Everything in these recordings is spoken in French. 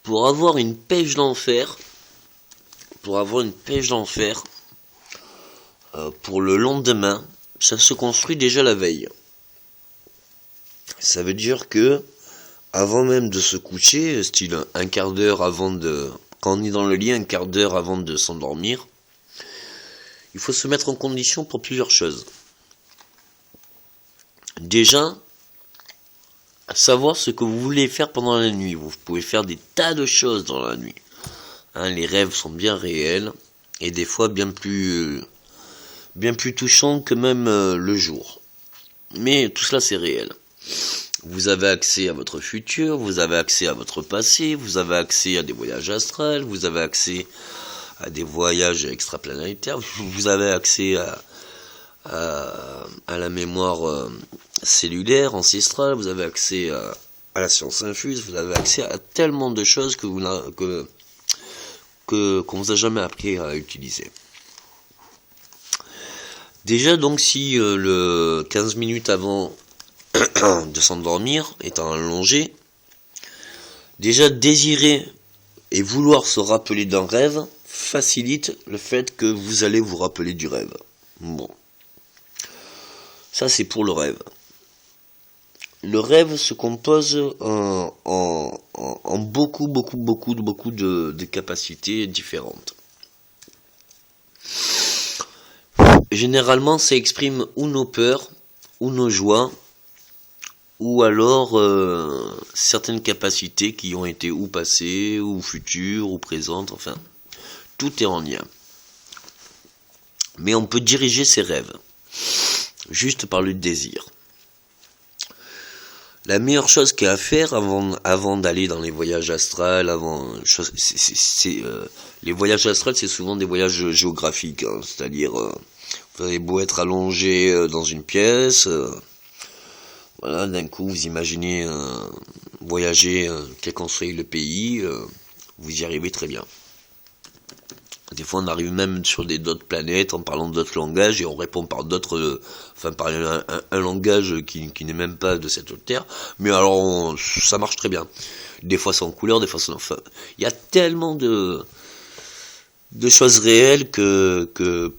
pour avoir une pêche d'enfer, pour le lendemain, ça se construit déjà la veille. Ça veut dire que, avant même de se coucher, style un quart d'heure quand on est dans le lit, un quart d'heure avant de s'endormir, il faut se mettre en condition pour plusieurs choses. Déjà, savoir ce que vous voulez faire pendant la nuit. Vous pouvez faire des tas de choses dans la nuit. Les rêves sont bien réels et des fois bien plus touchants que même le jour. Mais tout cela c'est réel. Vous avez accès à votre futur, vous avez accès à votre passé, vous avez accès à des voyages astrales, vous avez accès à des voyages extraplanétaires, vous avez accès à la mémoire cellulaire, ancestrale, vous avez accès à la science infuse, vous avez accès à tellement de choses qu'on vous a jamais appris à utiliser. Déjà donc si le 15 minutes avant de s'endormir, étant allongé, déjà désirer et vouloir se rappeler d'un rêve facilite le fait que vous allez vous rappeler du rêve. Bon. Ça c'est pour le rêve. Le rêve se compose en beaucoup de capacités différentes. Généralement, ça exprime ou nos peurs, ou nos joies, ou alors certaines capacités qui ont été ou passées, ou futures, ou présentes, enfin, tout est en lien. Mais on peut diriger ses rêves, juste par le désir. La meilleure chose qu'il y a à faire avant d'aller dans les voyages astrales, les voyages astrales, c'est souvent des voyages géographiques, hein, c'est-à-dire vous avez beau être allongé dans une pièce, voilà, d'un coup vous imaginez voyager quel qu'en soit le pays, vous y arrivez très bien. Des fois on arrive même sur d'autres planètes en parlant d'autres langages et on répond par par un langage qui n'est même pas de cette terre, mais alors ça marche très bien. Des fois c'est en couleur, des fois c'est il y a tellement de choses réelles que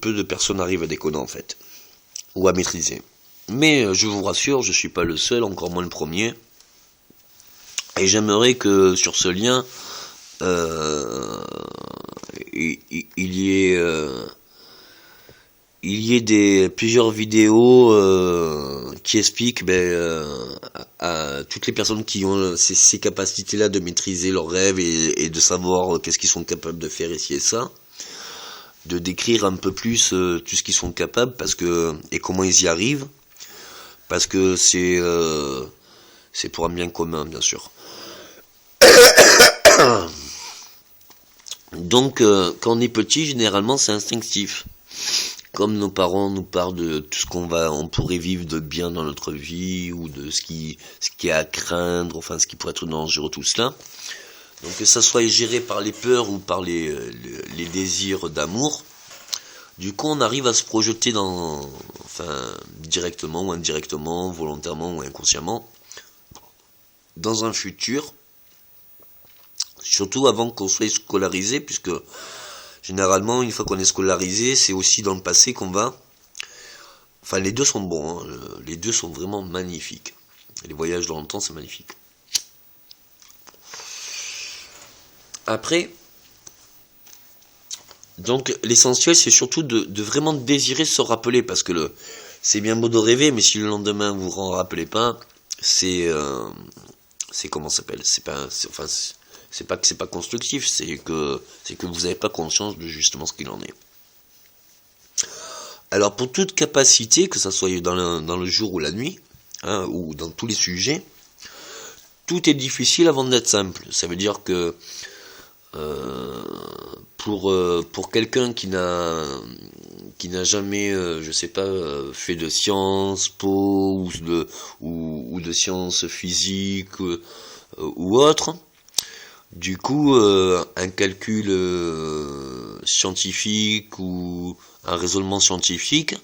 peu de personnes arrivent à décoder en fait, ou à maîtriser. Mais je vous rassure, je suis pas le seul, encore moins le premier, et j'aimerais que sur ce lien il y ait plusieurs vidéos qui expliquent à toutes les personnes qui ont ces capacités-là de maîtriser leurs rêves et de savoir qu'est-ce qu'ils sont capables de faire ici et ça, de décrire un peu plus tout ce qu'ils sont capables et comment ils y arrivent, parce que c'est pour un bien commun, bien sûr. Donc, quand on est petit, généralement, c'est instinctif. Comme nos parents nous parlent de tout ce on pourrait vivre de bien dans notre vie, ou de ce qui est à craindre, enfin, ce qui pourrait être dangereux, tout cela. Donc, que ça soit géré par les peurs ou par les désirs d'amour, du coup, on arrive à se projeter directement ou indirectement, volontairement ou inconsciemment, dans un futur, surtout avant qu'on soit scolarisé, puisque généralement, une fois qu'on est scolarisé, c'est aussi dans le passé qu'on va... Enfin, les deux sont bons, hein. Les deux sont vraiment magnifiques. Les voyages dans le temps, c'est magnifique. Après, donc l'essentiel, c'est surtout de vraiment désirer se rappeler, parce que c'est bien beau de rêver, mais si le lendemain vous vous en rappelez pas, c'est comment ça s'appelle, c'est pas que c'est pas constructif, c'est que vous n'avez pas conscience de justement ce qu'il en est. Alors pour toute capacité, que ça soit dans le jour ou la nuit, hein, ou dans tous les sujets, tout est difficile avant d'être simple. Ça veut dire que pour quelqu'un qui n'a jamais, je sais pas, fait de sciences po ou de sciences physiques ou autre, du coup un calcul scientifique ou un raisonnement scientifique,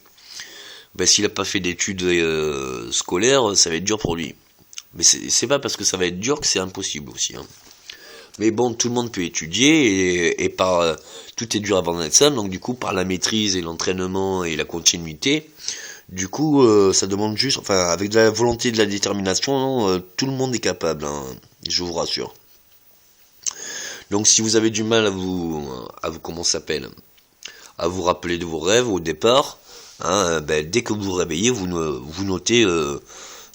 s'il n'a pas fait d'études scolaires, ça va être dur pour lui. Mais c'est pas parce que ça va être dur que c'est impossible aussi, hein. Mais bon, tout le monde peut étudier, et par tout est dur avant l'examen, donc du coup, par la maîtrise et l'entraînement et la continuité, du coup, ça demande juste, enfin, avec de la volonté et de la détermination, tout le monde est capable, hein, je vous rassure. Donc, si vous avez du mal comment ça s'appelle, à vous rappeler de vos rêves au départ, hein, dès que vous vous réveillez, vous notez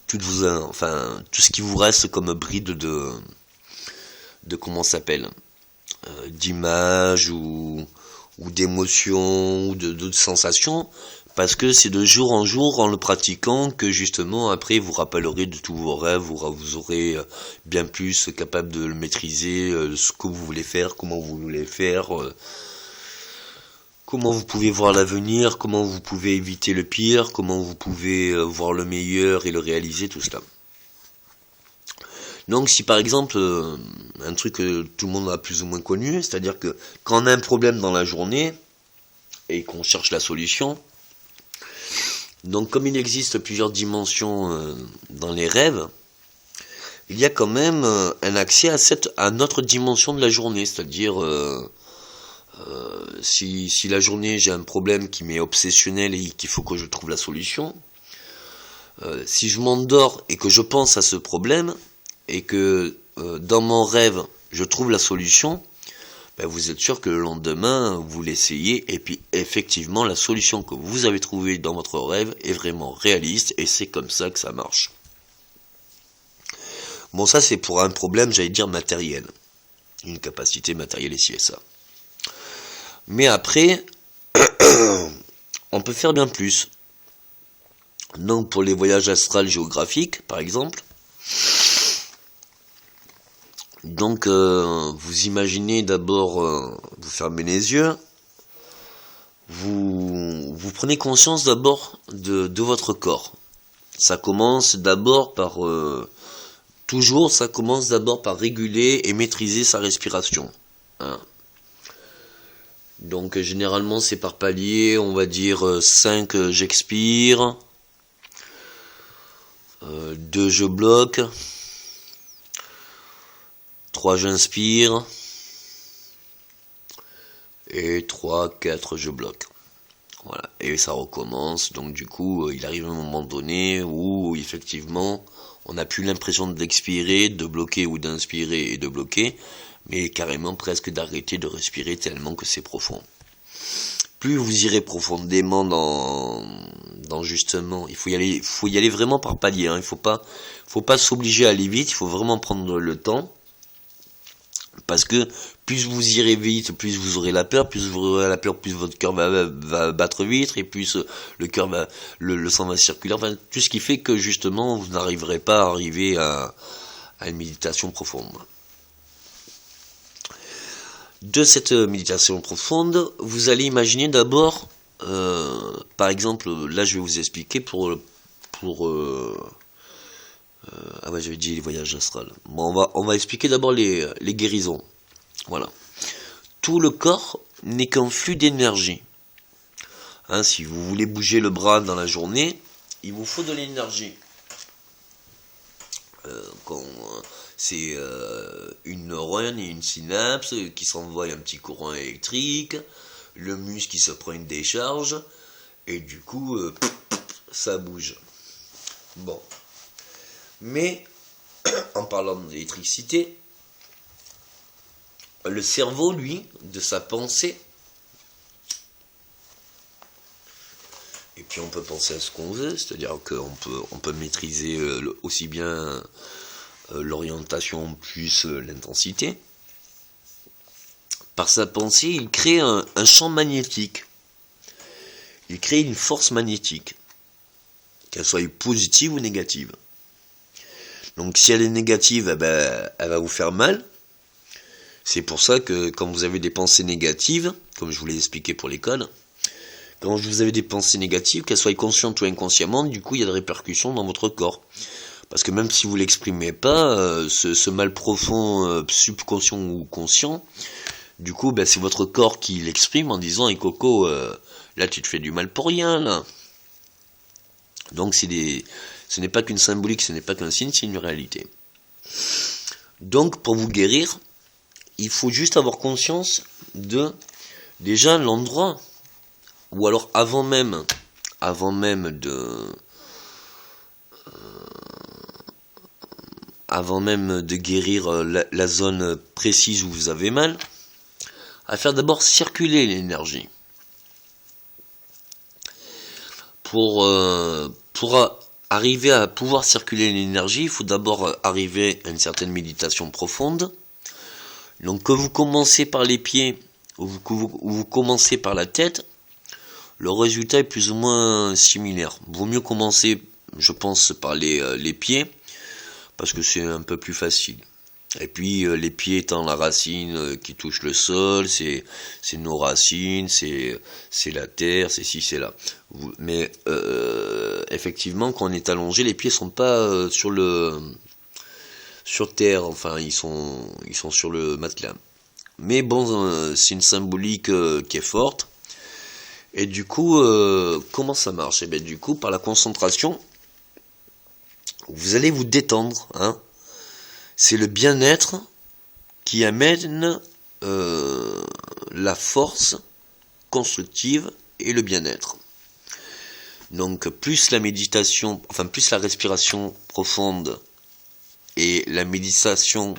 tout ce qui vous reste comme bride de comment ça s'appelle, d'images ou d'émotions ou de sensations, parce que c'est de jour en jour en le pratiquant que justement après vous rappellerez de tous vos rêves, vous aurez bien plus capable de le maîtriser, ce que vous voulez faire, comment vous voulez faire, comment vous pouvez voir l'avenir, comment vous pouvez éviter le pire, comment vous pouvez voir le meilleur et le réaliser, tout cela. Donc si par exemple, un truc que tout le monde a plus ou moins connu, c'est-à-dire que quand on a un problème dans la journée et qu'on cherche la solution, donc comme il existe plusieurs dimensions dans les rêves, il y a quand même un accès à notre dimension de la journée, c'est-à-dire si la journée j'ai un problème qui m'est obsessionnel et qu'il faut que je trouve la solution, si je m'endors et que je pense à ce problème, et que dans mon rêve je trouve la solution, vous êtes sûr que le lendemain vous l'essayez et puis effectivement la solution que vous avez trouvée dans votre rêve est vraiment réaliste et c'est comme ça que ça marche. Bon, ça c'est pour un problème, j'allais dire matériel, une capacité matérielle ici et ça. Mais après on peut faire bien plus. Donc pour les voyages astrales géographiques par exemple, donc vous imaginez d'abord, vous fermez les yeux, vous prenez conscience d'abord de votre corps. Ça commence d'abord par ça commence d'abord par réguler et maîtriser sa respiration. Hein. Donc généralement c'est par palier, on va dire 5 j'expire, 2 je bloque, 3 j'inspire, et 3, 4 je bloque. Voilà, et ça recommence, donc du coup il arrive un moment donné où effectivement on n'a plus l'impression d'expirer, de bloquer ou d'inspirer et de bloquer, mais carrément presque d'arrêter de respirer tellement que c'est profond. Plus vous irez profondément dans justement, il faut y aller vraiment par palier, hein, il faut pas s'obliger à aller vite, il faut vraiment prendre le temps. Parce que plus vous irez vite, plus vous aurez la peur, plus votre cœur va battre vite, et plus le cœur le sang va circuler, enfin tout ce qui fait que justement vous n'arriverez pas à arriver à une méditation profonde. De cette méditation profonde, vous allez imaginer d'abord, par exemple, là je vais vous expliquer j'avais dit les voyages astrales. Bon, on va expliquer d'abord les guérisons. Voilà. Tout le corps n'est qu'un flux d'énergie. Hein, si vous voulez bouger le bras dans la journée, il vous faut de l'énergie. C'est une neurone et une synapse qui s'envoient un petit courant électrique, le muscle qui se prend une décharge, et du coup, ça bouge. Bon. Mais, en parlant d'électricité, le cerveau, lui, de sa pensée, et puis on peut penser à ce qu'on veut, c'est-à-dire qu'on peut maîtriser aussi bien l'orientation plus l'intensité. Par sa pensée, il crée un champ magnétique. Il crée une force magnétique, qu'elle soit positive ou négative. Donc si elle est négative, elle va vous faire mal. C'est pour ça que quand vous avez des pensées négatives, comme je vous l'ai expliqué pour l'école, quand vous avez des pensées négatives, qu'elles soient conscientes ou inconsciemment, du coup il y a des répercussions dans votre corps. Parce que même si vous l'exprimez pas, ce mal profond, subconscient ou conscient, du coup c'est votre corps qui l'exprime en disant hey Coco, là tu te fais du mal pour rien là. Donc ce n'est pas qu'une symbolique, ce n'est pas qu'un signe, c'est une réalité. Donc pour vous guérir, il faut juste avoir conscience de déjà l'endroit, ou alors avant même de guérir la zone précise où vous avez mal, à faire d'abord circuler l'énergie. Pour arriver à pouvoir circuler l'énergie, il faut d'abord arriver à une certaine méditation profonde. Donc que vous commencez par les pieds ou vous commencez par la tête, le résultat est plus ou moins similaire. Vaut mieux commencer, je pense, par les pieds, parce que c'est un peu plus facile. Et puis les pieds étant la racine qui touche le sol, c'est nos racines, c'est la terre, c'est ci, c'est là. Mais effectivement, quand on est allongé, les pieds sont pas sur terre, enfin ils sont sur le matelas. Mais bon, c'est une symbolique qui est forte. Et du coup, comment ça marche? Et bien du coup, par la concentration, vous allez vous détendre, hein. C'est le bien-être qui amène la force constructive et le bien-être. Donc plus la méditation, enfin plus la respiration profonde et la méditation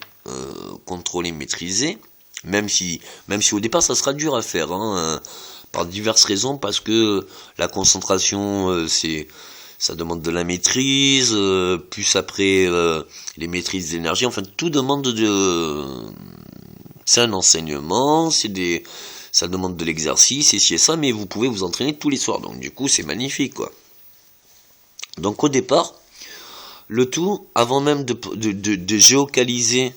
contrôlée, maîtrisée, même si au départ ça sera dur à faire, hein, par diverses raisons, parce que la concentration ça demande de la maîtrise, plus après les maîtrises d'énergie, enfin tout demande c'est un enseignement, ça demande de l'exercice, et ci et ça, mais vous pouvez vous entraîner tous les soirs, donc du coup c'est magnifique, quoi. Donc au départ, le tout, avant même de géocaliser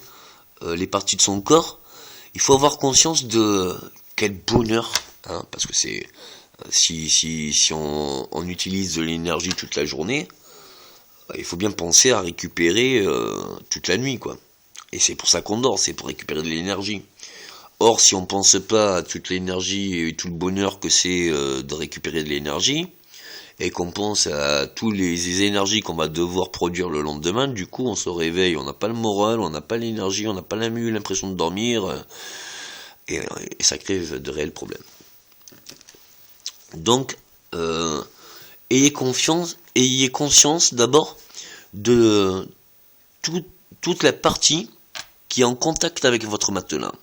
les parties de son corps, il faut avoir conscience de quel bonheur, hein, parce que c'est si on utilise de l'énergie toute la journée, il faut bien penser à récupérer toute la nuit, quoi. Et c'est pour ça qu'on dort, c'est pour récupérer de l'énergie. Or, si on pense pas à toute l'énergie et tout le bonheur que c'est de récupérer de l'énergie, et qu'on pense à toutes les énergies qu'on va devoir produire le lendemain, du coup on se réveille, on n'a pas le moral, on n'a pas l'énergie, on n'a pas l'impression de dormir, et ça crée de réels problèmes. Donc, ayez conscience d'abord de toute la partie qui est en contact avec votre matelas.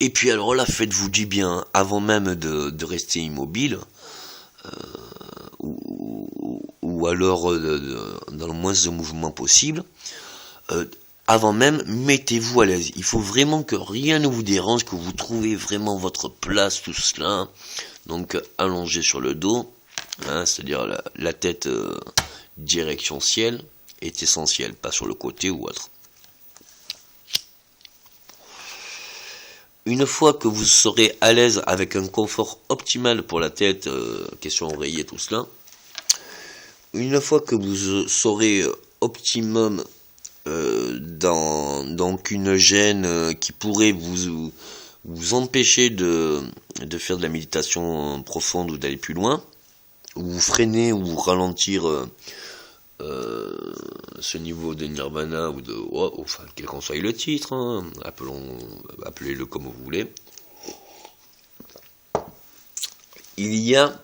Et puis alors là, faites-vous du bien, avant même de rester immobile, ou alors dans le moins de mouvement possible. Avant même, mettez-vous à l'aise. Il faut vraiment que rien ne vous dérange, que vous trouvez vraiment votre place, tout cela. Donc allongé sur le dos, hein, c'est-à-dire la tête direction ciel est essentielle, pas sur le côté ou autre. Une fois que vous serez à l'aise avec un confort optimal pour la tête, question oreiller, tout cela, une fois que vous serez optimum dans une gêne qui pourrait vous empêcher de faire de la méditation profonde ou d'aller plus loin, ou vous freiner ou ralentir ce niveau de nirvana ou enfin quel qu'en soit le titre, hein, appelez-le comme vous voulez. Il y a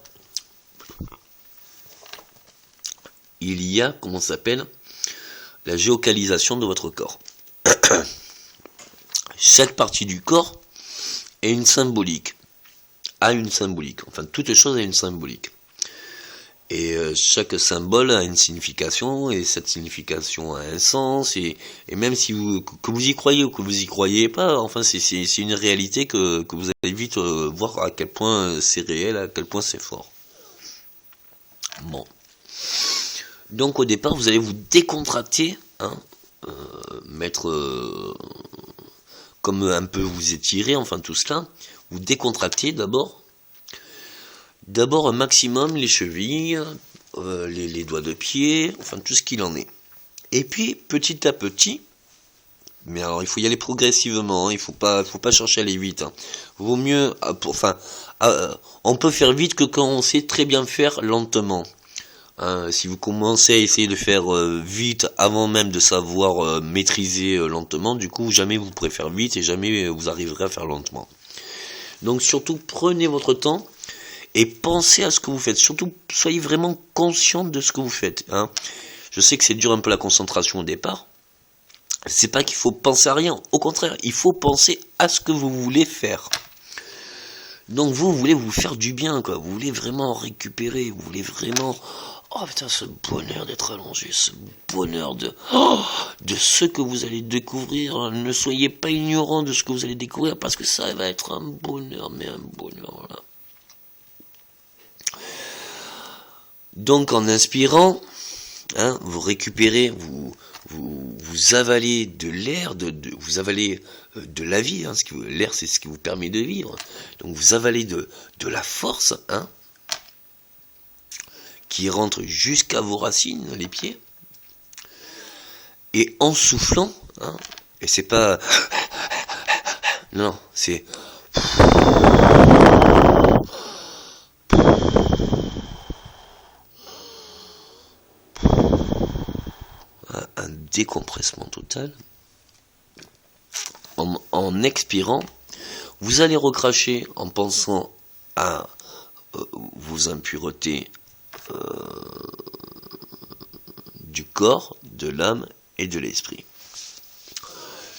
comment ça s'appelle, la géocalisation de votre corps. Chaque partie du corps a une symbolique. Enfin, toute chose a une symbolique. Et chaque symbole a une signification, et cette signification a un sens, et même si que vous y croyez ou que vous y croyez pas, enfin c'est une réalité que vous allez vite voir à quel point c'est réel, à quel point c'est fort. Bon. Donc au départ, vous allez vous décontracter, hein, mettre comme un peu vous étirer, enfin tout cela, vous décontractez d'abord un maximum les chevilles, les doigts de pied, enfin tout ce qu'il en est. Et puis petit à petit, mais alors il faut y aller progressivement, hein, il faut pas chercher à aller vite. Hein. Vaut mieux, on peut faire vite que quand on sait très bien faire lentement. Hein, si vous commencez à essayer de faire vite avant même de savoir maîtriser lentement, du coup jamais vous pourrez faire vite et jamais vous arriverez à faire lentement. Donc surtout prenez votre temps et pensez à ce que vous faites. Surtout soyez vraiment conscient de ce que vous faites. Hein. Je sais que c'est dur un peu la concentration au départ. C'est pas qu'il faut penser à rien. Au contraire, il faut penser à ce que vous voulez faire. Donc vous voulez vous faire du bien, quoi. Vous voulez vraiment récupérer. Vous voulez vraiment... Oh putain, ce bonheur d'être allongé, ce bonheur de ce que vous allez découvrir. Ne soyez pas ignorant de ce que vous allez découvrir parce que ça va être un bonheur, mais un bonheur, voilà. Donc en inspirant, hein, vous récupérez, vous avalez de l'air, vous avalez de la vie, hein, l'air c'est ce qui vous permet de vivre. Donc vous avalez de la force, hein, qui rentre jusqu'à vos racines, les pieds. Et en soufflant, hein, et c'est pas... Non, c'est... un décompressement total. En expirant, vous allez recracher en pensant à vos impuretés du corps, de l'âme et de l'esprit.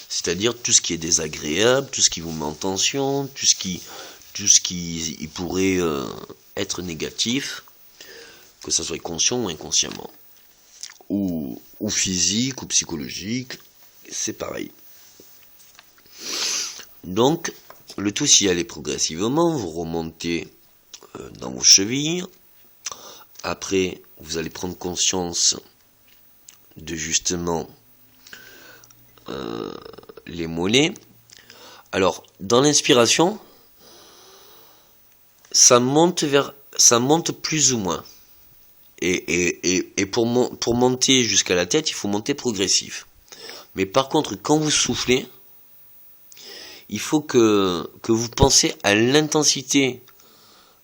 C'est-à-dire tout ce qui est désagréable, tout ce qui vous met en tension, tout ce qui pourrait être négatif, que ça soit conscient ou inconsciemment, ou physique ou psychologique, c'est pareil. Donc, le tout s'y aller progressivement, vous remontez dans vos chevilles. Après, vous allez prendre conscience de justement les mollets. Alors, dans l'inspiration, ça monte plus ou moins. Et pour monter jusqu'à la tête, il faut monter progressif. Mais par contre, quand vous soufflez, il faut que vous pensez à l'intensité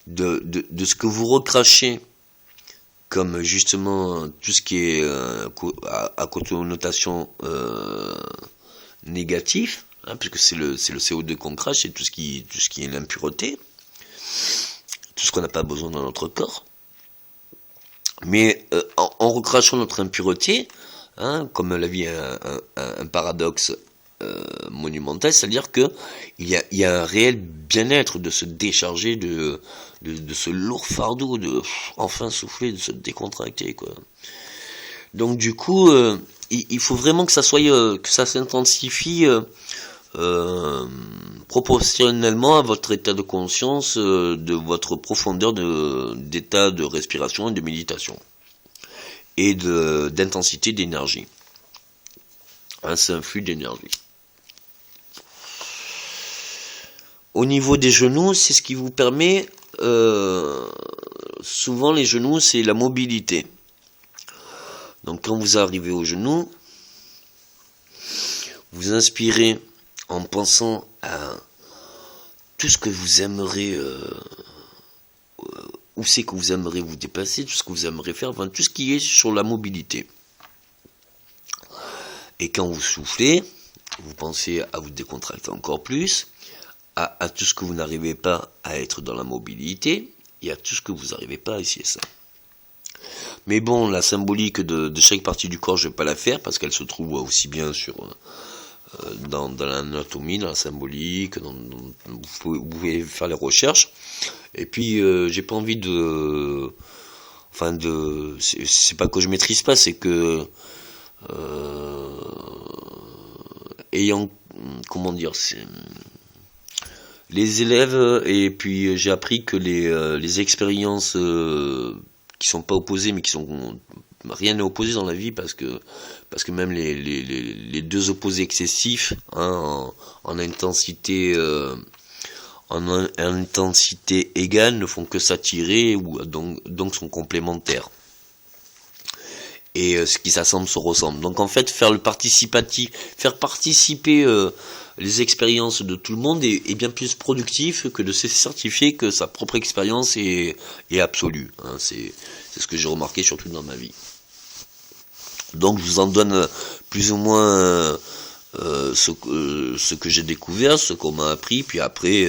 de ce que vous recrachez, comme justement tout ce qui est à connotation négatif, hein, puisque c'est le CO2 qu'on crache, c'est tout ce qui est l'impureté, tout ce qu'on n'a pas besoin dans notre corps. Mais en recrachant notre impureté, hein, comme la vie est un paradoxe monumental, c'est-à-dire que il y a un réel bien-être de se décharger de ce lourd fardeau, de enfin souffler, de se décontracter, quoi. Donc du coup, il faut vraiment que ça soit que ça s'intensifie proportionnellement à votre état de conscience, de votre profondeur d'état de respiration et de méditation et d'intensité d'énergie. Hein, c'est un flux d'énergie. Au niveau des genoux, c'est ce qui vous permet, souvent les genoux, c'est la mobilité. Donc quand vous arrivez aux genoux, vous inspirez en pensant à tout ce que vous aimeriez, où c'est que vous aimeriez vous dépasser, tout ce que vous aimeriez faire, enfin tout ce qui est sur la mobilité. Et quand vous soufflez, vous pensez à vous décontracter encore plus, à tout ce que vous n'arrivez pas à être dans la mobilité, et à tout ce que vous n'arrivez pas à essayer ça. Mais bon, la symbolique de chaque partie du corps, je vais pas la faire, parce qu'elle se trouve aussi bien dans l'anatomie, dans la symbolique, vous pouvez faire les recherches. Et puis, j'ai pas envie c'est pas que je maîtrise pas, c'est que, les élèves, et puis j'ai appris que les expériences qui sont pas opposées, mais qui sont rien n'est opposé dans la vie, parce que même les deux opposés excessifs, hein, en intensité égale, ne font que s'attirer, ou donc sont complémentaires. et ce qui s'assemble se ressemble. Donc en fait, faire le participatif, faire participer les expériences de tout le monde est bien plus productif que de se certifier que sa propre expérience est absolue. Hein. C'est ce que j'ai remarqué surtout dans ma vie. Donc je vous en donne plus ou moins ce que j'ai découvert, ce qu'on m'a appris, puis après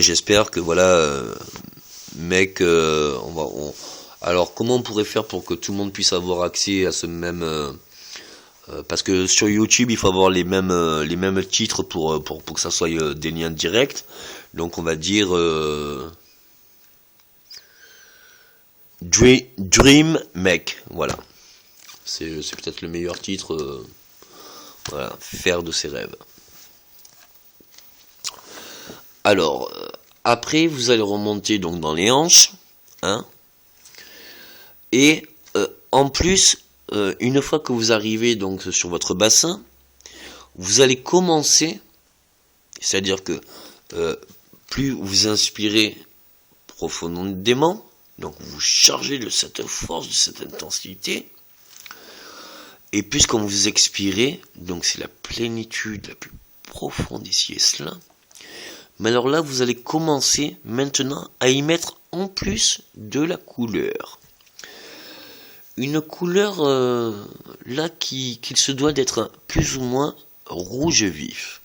j'espère que voilà, mec, alors comment on pourrait faire pour que tout le monde puisse avoir accès à ce même parce que sur YouTube il faut avoir les mêmes titres pour que ça soit des liens directs. Donc on va dire Dream Mec, voilà. C'est peut-être le meilleur titre. Voilà, faire de ses rêves. Alors, après, vous allez remonter donc dans les hanches, hein, et en plus, une fois que vous arrivez donc sur votre bassin, vous allez commencer, c'est-à-dire que plus vous inspirez profondément, donc vous chargez de cette force, de cette intensité, et plus quand vous expirez, donc c'est la plénitude la plus profonde ici et cela, mais alors là vous allez commencer maintenant à y mettre en plus de la couleur. Une couleur là qui se doit d'être plus ou moins rouge vif.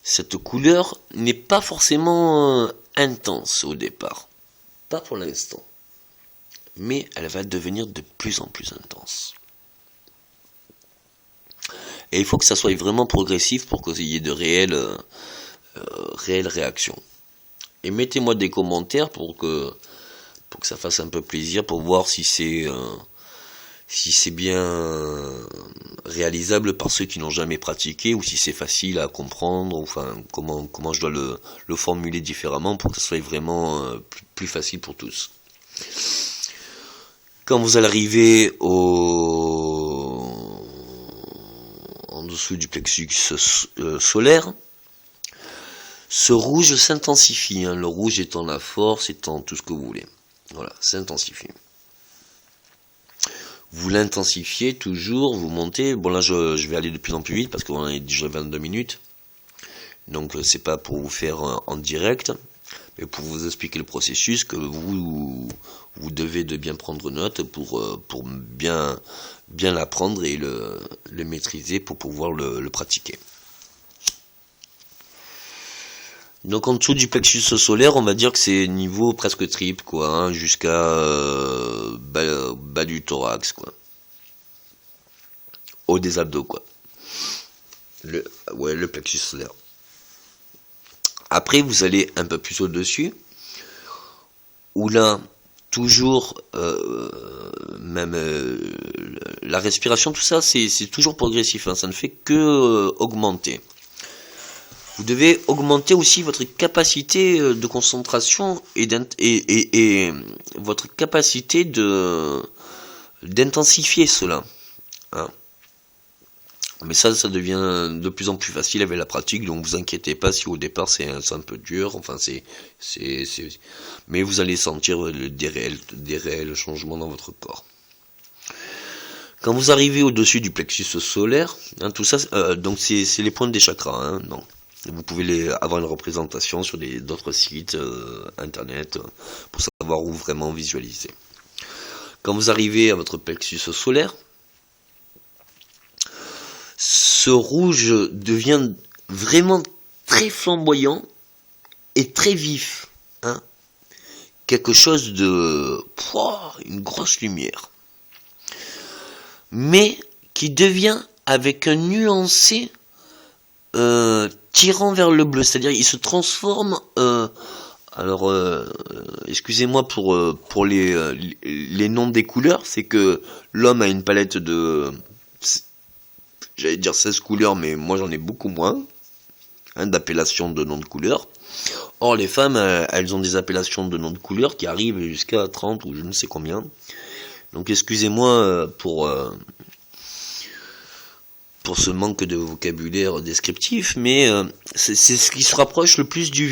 Cette couleur n'est pas forcément intense au départ, pas pour l'instant. Mais elle va devenir de plus en plus intense. Et il faut que ça soit vraiment progressif pour qu'il y ait de réelles réactions. Et mettez-moi des commentaires pour que ça fasse un peu plaisir, pour voir si c'est bien réalisable par ceux qui n'ont jamais pratiqué, ou si c'est facile à comprendre, enfin comment je dois le formuler différemment pour que ça soit vraiment plus facile pour tous. Quand vous allez arriver en dessous du plexus solaire, ce rouge s'intensifie, hein, le rouge étant la force, étant tout ce que vous voulez. Voilà, s'intensifie. Vous l'intensifiez toujours, vous montez. Bon là je vais aller de plus en plus vite parce qu'on est déjà 22 minutes. Donc c'est pas pour vous faire en direct, mais pour vous expliquer le processus que vous devez de bien prendre note pour bien l'apprendre et le maîtriser pour pouvoir le pratiquer. Donc en dessous du plexus solaire, on va dire que c'est niveau presque triple, quoi, hein, jusqu'à bas du thorax, quoi. Haut des abdos, quoi. Le plexus solaire. Après, vous allez un peu plus au-dessus, où là, toujours, même la respiration, tout ça, c'est toujours progressif, hein, ça ne fait que augmenter. Vous devez augmenter aussi votre capacité de concentration et votre capacité d'intensifier cela. Hein. Mais ça devient de plus en plus facile avec la pratique, donc vous inquiétez pas si au départ c'est un peu dur, enfin mais vous allez sentir des réels changements dans votre corps. Quand vous arrivez au-dessus du plexus solaire, hein, tout ça, donc c'est les pointes des chakras, hein, donc. Vous pouvez avoir une représentation sur d'autres sites internet pour savoir où vraiment visualiser. Quand vous arrivez à votre plexus solaire, ce rouge devient vraiment très flamboyant et très vif. Hein, quelque chose de... une grosse lumière. Mais qui devient avec un nuancé tirant vers le bleu, c'est-à-dire il se transforme excusez-moi pour les noms des couleurs, c'est que l'homme a une palette de, j'allais dire 16 couleurs, mais moi j'en ai beaucoup moins, hein, d'appellations de noms de couleurs. Or les femmes, elles ont des appellations de noms de couleurs qui arrivent jusqu'à 30 ou je ne sais combien. Donc excusez-moi pour ce manque de vocabulaire descriptif, mais c'est ce qui se rapproche le plus du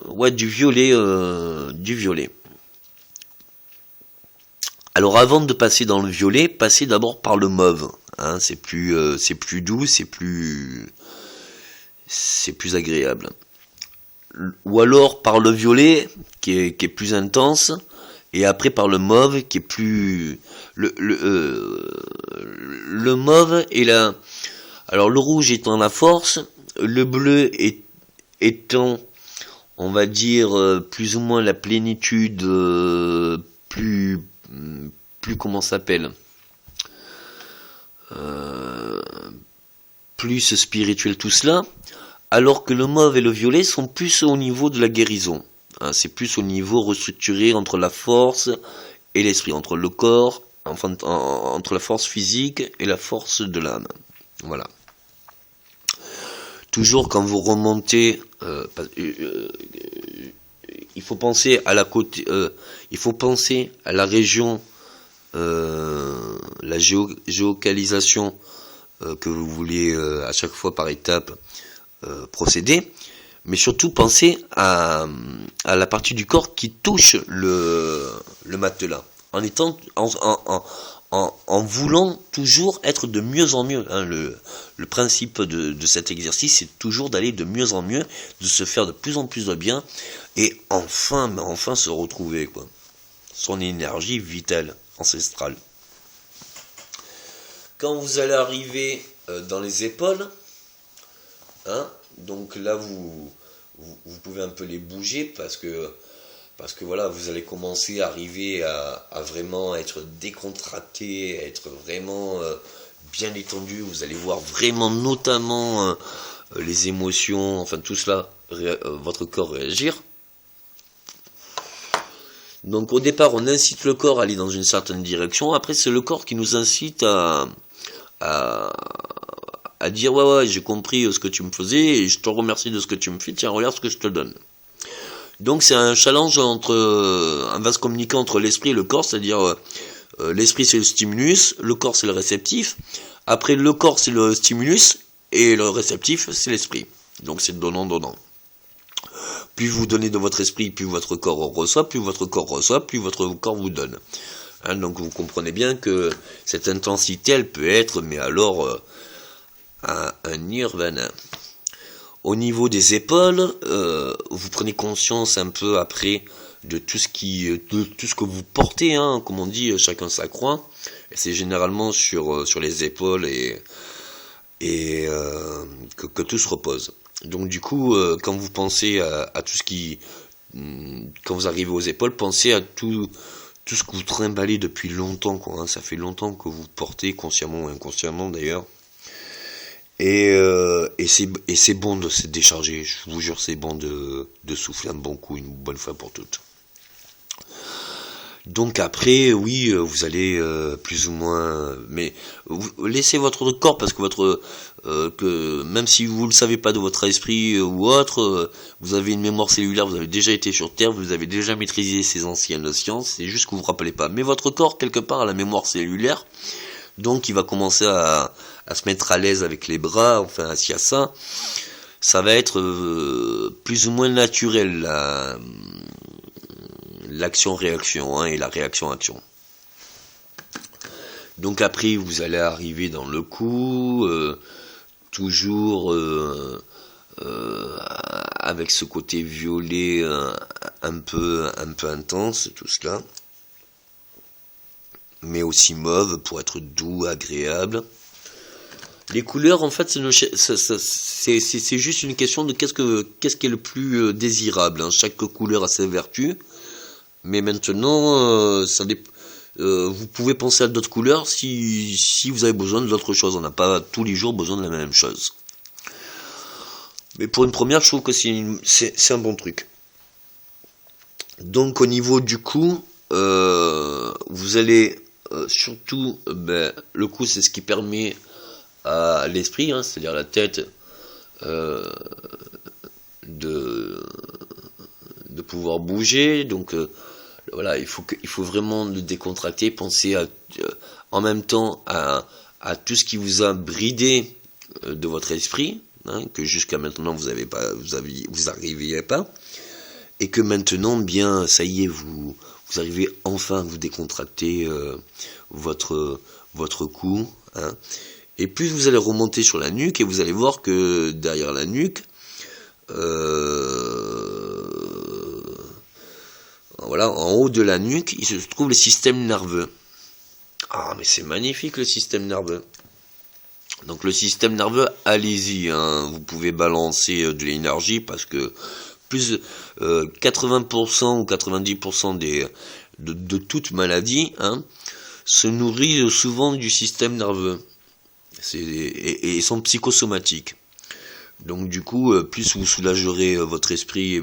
ouais, du violet, du violet. Alors avant de passer dans le violet, passez d'abord par le mauve. Hein, c'est plus doux, c'est plus agréable. Ou alors par le violet qui est plus intense, et après par le mauve qui est plus le mauve est là. Alors le rouge étant la force, le bleu étant, on va dire, plus ou moins la plénitude, plus comment ça s'appelle, plus spirituel tout cela, alors que le mauve et le violet sont plus au niveau de la guérison. Hein, c'est plus au niveau restructuré entre la force et l'esprit, entre le corps, enfin entre la force physique et la force de l'âme. Voilà. Toujours quand vous remontez, il faut penser à la côté, il faut penser à la région, la géocalisation que vous voulez à chaque fois par étape procéder, mais surtout pensez à la partie du corps qui touche le matelas, en voulant toujours être de mieux en mieux. Hein. Le principe de cet exercice, c'est toujours d'aller de mieux en mieux, de se faire de plus en plus de bien, et enfin se retrouver, quoi. Son énergie vitale, ancestrale. Quand vous allez arriver dans les épaules, hein, donc là vous pouvez un peu les bouger parce que voilà, vous allez commencer à arriver à vraiment être décontracté, à être vraiment bien détendu. Vous allez voir vraiment notamment les émotions, enfin tout cela, votre corps réagir. Donc au départ, on incite le corps à aller dans une certaine direction. Après, c'est le corps qui nous incite à dire ouais, j'ai compris ce que tu me faisais et je te remercie de ce que tu me fais. Tiens, regarde ce que je te donne. Donc c'est un challenge un vase communicant entre l'esprit et le corps, c'est-à-dire l'esprit c'est le stimulus, le corps c'est le réceptif. Après le corps c'est le stimulus et le réceptif c'est l'esprit. Donc c'est donnant. Plus vous donnez de votre esprit, plus votre corps reçoit, plus votre corps reçoit, plus votre corps vous donne. Hein, donc vous comprenez bien que cette intensité, elle peut être, mais alors, un nirvana. Au niveau des épaules, vous prenez conscience un peu après de tout ce que vous portez, hein, comme on dit, chacun sa croix. Et c'est généralement sur les épaules et que tout se repose. Donc du coup, quand vous pensez à tout ce qui, quand vous arrivez aux épaules, pensez à tout ce que vous trimballez depuis longtemps, quoi. Hein. Ça fait longtemps que vous portez, consciemment ou inconsciemment d'ailleurs. Et c'est bon de se décharger. Je vous jure, c'est bon de souffler un bon coup une bonne fois pour toutes. Donc après, oui, vous allez plus ou moins, mais vous laissez votre corps parce que que même si vous ne le savez pas de votre esprit ou autre, vous avez une mémoire cellulaire, vous avez déjà été sur Terre, vous avez déjà maîtrisé ces anciennes sciences, c'est juste que vous vous rappelez pas. Mais votre corps, quelque part, a la mémoire cellulaire, donc il va commencer à se mettre à l'aise avec les bras, enfin, s'il y a ça, ça va être plus ou moins naturel, l'action-réaction, hein, et la réaction-action. Donc après, vous allez arriver dans le coup, toujours avec ce côté violet un peu intense, tout cela. Mais aussi mauve pour être doux, agréable. Les couleurs, en fait, c'est juste une question de qu'est-ce qui est le plus désirable. Hein. Chaque couleur a ses vertus. Mais maintenant, vous pouvez penser à d'autres couleurs si vous avez besoin d'autres choses. On n'a pas tous les jours besoin de la même chose. Mais pour une première, je trouve que c'est un bon truc. Donc au niveau du cou, vous allez surtout, le cou c'est ce qui permet à l'esprit, hein, c'est-à-dire la tête, de pouvoir bouger. Donc voilà, il faut vraiment le décontracter, penser en même temps à tout ce qui vous a bridé de votre esprit, hein, que jusqu'à maintenant vous n'arriviez pas. et que maintenant, bien, ça y est, vous arrivez enfin à vous décontracter votre cou, hein. Et plus vous allez remonter sur la nuque, et vous allez voir que derrière la nuque, voilà, en haut de la nuque, il se trouve le système nerveux. Ah, mais c'est magnifique le système nerveux. Donc le système nerveux, allez-y, hein, vous pouvez balancer de l'énergie parce que plus 80% ou 90% de toute maladie, hein, se nourrit souvent du système nerveux et sont psychosomatiques. Donc du coup, plus vous soulagerez votre esprit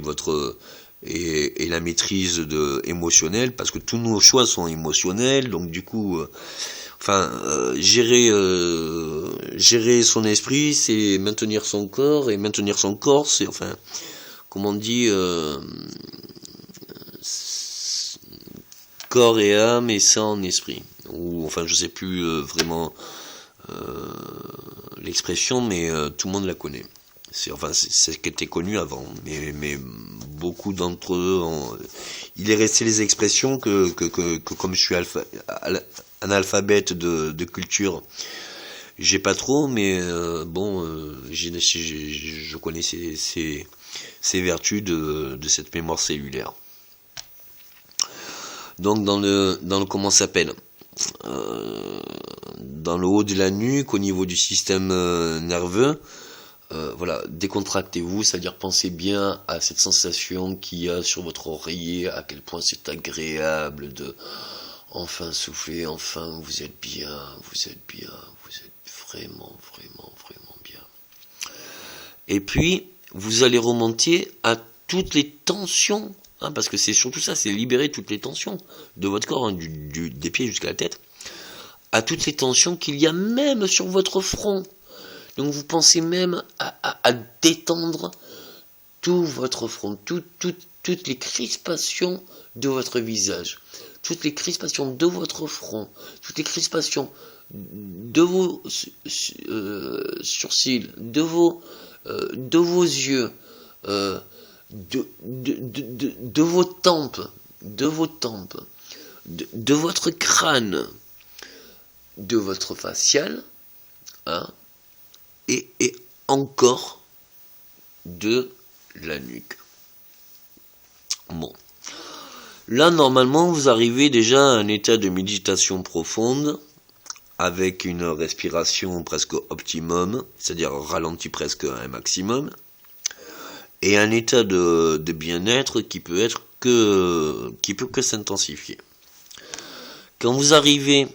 et la maîtrise émotionnelle, parce que tous nos choix sont émotionnels, donc du coup, gérer son esprit, c'est maintenir son corps, et maintenir son corps, c'est, comme on dit, corps et âme et sang en esprit. Ou, je sais plus vraiment l'expression, mais tout le monde la connaît. C'est ce qui était connu avant, mais beaucoup d'entre eux il est resté les expressions que comme je suis analphabète de culture, j'ai pas trop, mais je connais ces vertus de cette mémoire cellulaire. Donc dans le comment ça s'appelle, dans le haut de la nuque, au niveau du système nerveux, voilà, décontractez-vous, c'est-à-dire pensez bien à cette sensation qu'il y a sur votre oreiller, à quel point c'est agréable de enfin souffler, enfin vous êtes bien, vous êtes vraiment, vraiment, vraiment bien. Et puis, vous allez remonter à toutes les tensions, hein, parce que c'est surtout ça, c'est libérer toutes les tensions de votre corps, hein, des pieds jusqu'à la tête, à toutes les tensions qu'il y a même sur votre front. Donc vous pensez même à détendre tout votre front, toutes les crispations de votre visage, toutes les crispations de votre front, toutes les crispations de vos sourcils, de vos yeux, de vos tempes, de votre crâne, de votre facial, hein, et encore de la nuque. Bon. Là, normalement, vous arrivez déjà à un état de méditation profonde, avec une respiration presque optimum, c'est-à-dire ralenti presque à un maximum, et un état de bien-être qui peut que s'intensifier. Quand vous arrivez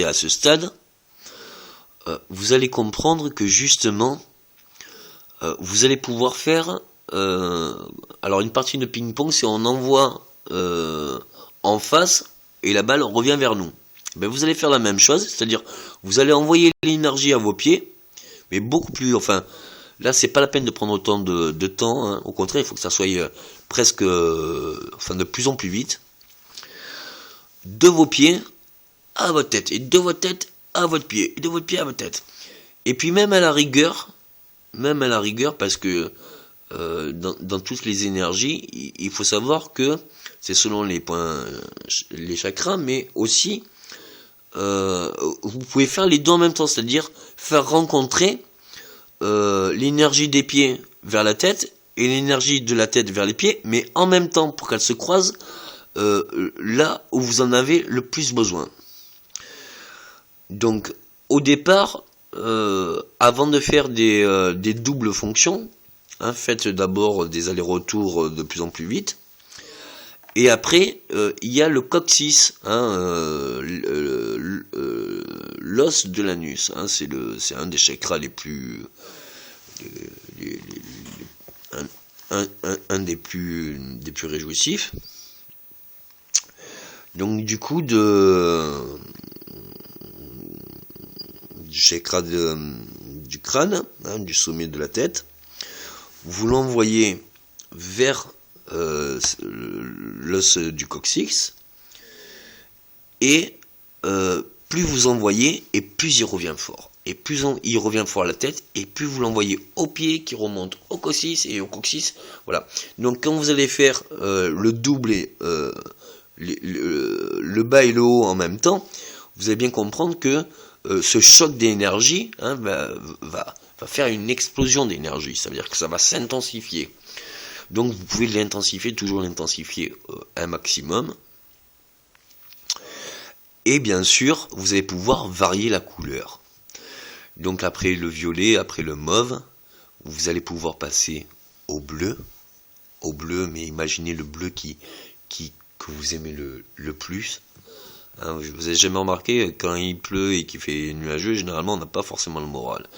à ce stade, vous allez comprendre que justement, vous allez pouvoir faire alors une partie de ping-pong, c'est on envoie en face et la balle revient vers nous. Ben vous allez faire la même chose, c'est-à-dire vous allez envoyer l'énergie à vos pieds, mais beaucoup plus, là c'est pas la peine de prendre autant de temps, hein. Au contraire il faut que ça soit presque, de plus en plus vite, de vos pieds à votre tête, et de votre tête à votre pied, et de votre pied à votre tête. Et puis même à la rigueur, parce que dans toutes les énergies, il faut savoir que c'est selon les points, les chakras, mais aussi vous pouvez faire les deux en même temps, c'est-à-dire faire rencontrer l'énergie des pieds vers la tête et l'énergie de la tête vers les pieds, mais en même temps pour qu'elles se croisent là où vous en avez le plus besoin. Donc au départ, avant de faire des doubles fonctions, hein, faites d'abord des allers-retours de plus en plus vite. Et après, il y a le coccyx, hein, l'os de l'anus. Hein, c'est un des chakras les plus, un des plus réjouissifs. Donc du coup, du chakra du crâne, hein, du sommet de la tête, vous l'envoyez vers l'os du coccyx, et plus vous envoyez et plus il revient fort, et plus il revient fort à la tête, et plus vous l'envoyez au pied, qui remonte au coccyx et au coccyx. Voilà. Donc quand vous allez faire le double et le bas et le haut en même temps, vous allez bien comprendre que ce choc d'énergie va faire une explosion d'énergie. Ça veut dire que ça va s'intensifier. Donc vous pouvez l'intensifier, toujours l'intensifier un maximum. Et bien sûr, vous allez pouvoir varier la couleur. Donc après le violet, après le mauve, vous allez pouvoir passer au bleu, mais imaginez le bleu que vous aimez le plus. Hein, vous avez jamais remarqué, quand il pleut et qu'il fait nuageux, généralement on n'a pas forcément le moral.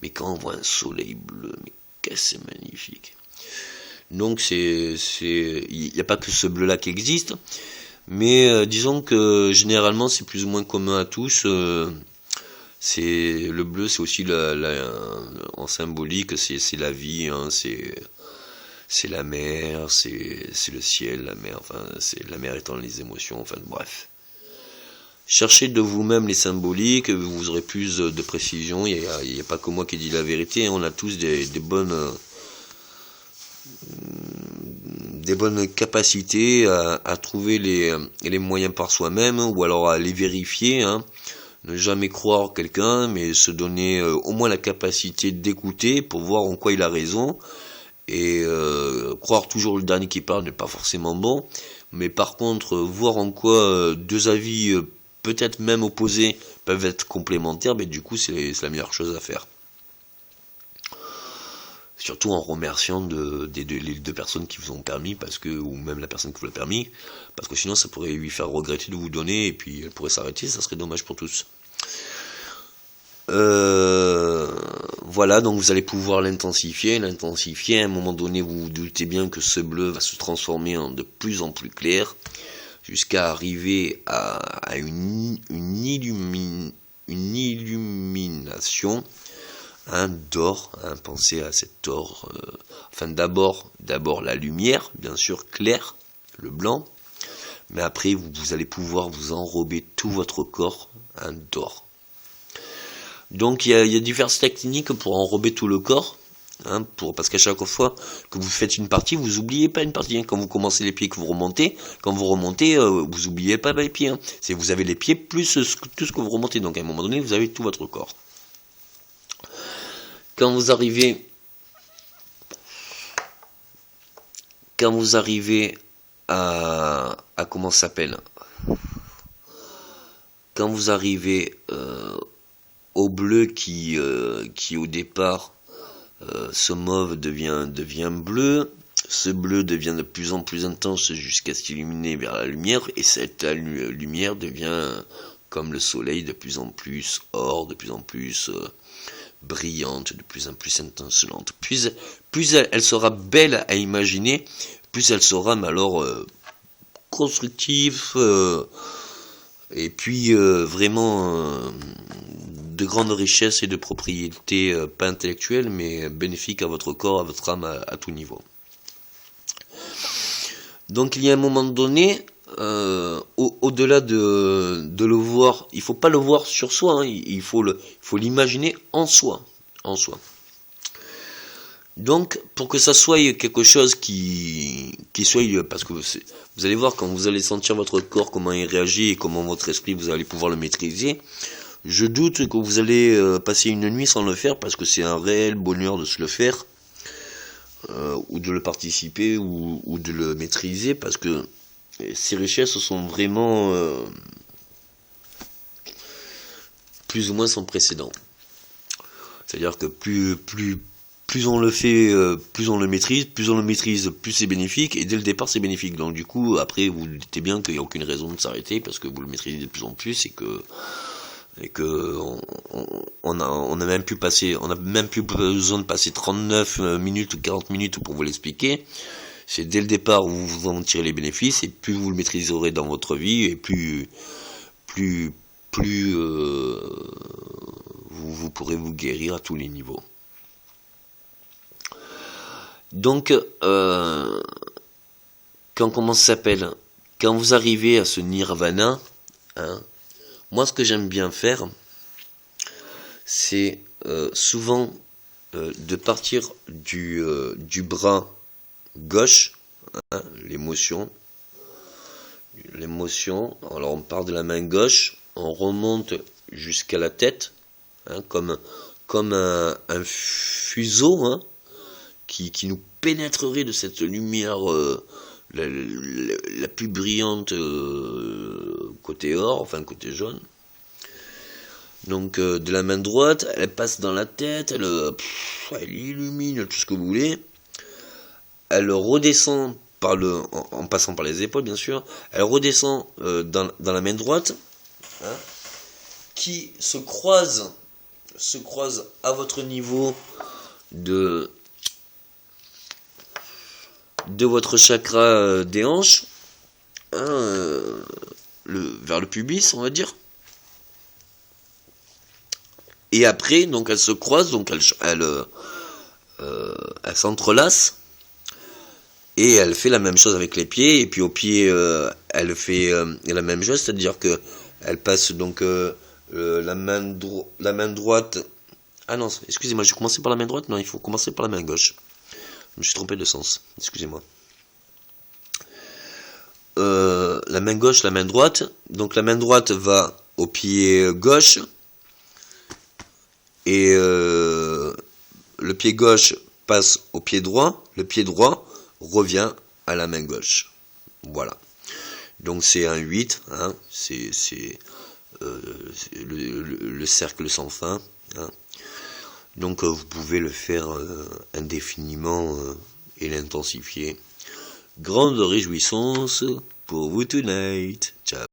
Mais quand on voit un soleil bleu, mais qu'est-ce que c'est magnifique. Donc il n'y a pas que ce bleu-là qui existe, mais disons que généralement c'est plus ou moins commun à tous. Le bleu, c'est aussi en symbolique, c'est la vie, hein, c'est la mer, c'est le ciel, la mer, enfin c'est la mer étant les émotions, enfin bref. Cherchez de vous-même les symboliques, vous aurez plus de précision. Il n'y a pas que moi qui dis la vérité, hein, on a tous des bonnes capacités à trouver les moyens par soi-même, ou alors à les vérifier, hein. Ne jamais croire quelqu'un, mais se donner au moins la capacité d'écouter pour voir en quoi il a raison. Et croire toujours le dernier qui parle n'est pas forcément bon. Mais par contre, voir en quoi deux avis peut-être même opposés peuvent être complémentaires, mais du coup c'est la meilleure chose à faire. Surtout en remerciant les deux personnes qui vous ont permis, ou même la personne qui vous l'a permis, parce que sinon ça pourrait lui faire regretter de vous donner, et puis elle pourrait s'arrêter, ça serait dommage pour tous. Voilà, donc vous allez pouvoir l'intensifier, à un moment donné vous vous doutez bien que ce bleu va se transformer en de plus en plus clair, jusqu'à arriver à une illumination, d'or, pensez à cet or, d'abord la lumière, bien sûr claire, le blanc, mais après vous allez pouvoir vous enrober tout votre corps d'or. Donc il y a diverses techniques pour enrober tout le corps, parce qu'à chaque fois que vous faites une partie, vous oubliez pas une partie, hein. Quand vous commencez les pieds, que vous remontez, vous oubliez pas les pieds, hein. Vous avez les pieds plus tout ce que vous remontez, donc à un moment donné vous avez tout votre corps. Quand vous arrivez à comment ça s'appelle, quand vous arrivez au bleu qui au départ, ce mauve devient bleu, ce bleu devient de plus en plus intense jusqu'à s'illuminer vers la lumière, et cette lumière devient comme le soleil, de plus en plus or, de plus en plus brillante, de plus en plus étincelante. Plus elle sera belle à imaginer, plus elle sera constructive, et puis vraiment de grandes richesses et de propriétés, pas intellectuelles, mais bénéfiques à votre corps, à votre âme, à tout niveau. Donc il y a un moment donné, au-delà de le voir, il faut pas le voir sur soi, hein, il faut l'imaginer en soi. Donc, pour que ça soit quelque chose qui soit, parce que vous allez voir, quand vous allez sentir votre corps, comment il réagit et comment votre esprit, vous allez pouvoir le maîtriser, je doute que vous allez passer une nuit sans le faire, parce que c'est un réel bonheur de se le faire, ou de le participer, ou de le maîtriser, parce que ces richesses sont vraiment plus ou moins sans précédent. C'est-à-dire que plus on le fait, plus on le maîtrise, plus c'est bénéfique, et dès le départ c'est bénéfique. Donc du coup, après vous doutez bien qu'il n'y a aucune raison de s'arrêter, parce que vous le maîtrisez de plus en plus, et que on a même plus besoin de passer 39 minutes ou 40 minutes pour vous l'expliquer. C'est dès le départ où vous en tirez les bénéfices, et plus vous le maîtriserez dans votre vie, et plus vous pourrez vous guérir à tous les niveaux. Donc, comment ça s'appelle, quand vous arrivez à ce nirvana, moi ce que j'aime bien faire, c'est souvent de partir du bras gauche, hein, l'émotion. Alors on part de la main gauche, on remonte jusqu'à la tête, hein, comme un fuseau, hein, qui nous pénétrerait de cette lumière la plus brillante côté or, enfin côté jaune. Donc de la main droite, elle passe dans la tête, elle illumine tout ce que vous voulez. Elle redescend en passant par les épaules bien sûr. Elle redescend dans la main droite, hein, qui se croise à votre niveau de votre chakra des hanches, hein, vers le pubis, on va dire. Et après, donc elle se croise, donc elle s'entrelace, et elle fait la même chose avec les pieds, et puis au pied, elle fait la même chose, c'est-à-dire que elle passe donc la main droite. Ah non, excusez-moi, j'ai commencé par la main droite, non, il faut commencer par la main gauche. Je me suis trompé de sens, excusez-moi. La main gauche, la main droite, donc la main droite va au pied gauche, et le pied gauche passe au pied droit, le pied droit revient à la main gauche. Voilà. Donc c'est un 8, hein, c'est le cercle sans fin. Hein. Donc vous pouvez le faire indéfiniment et l'intensifier. Grande réjouissance pour vous tonight. Ciao.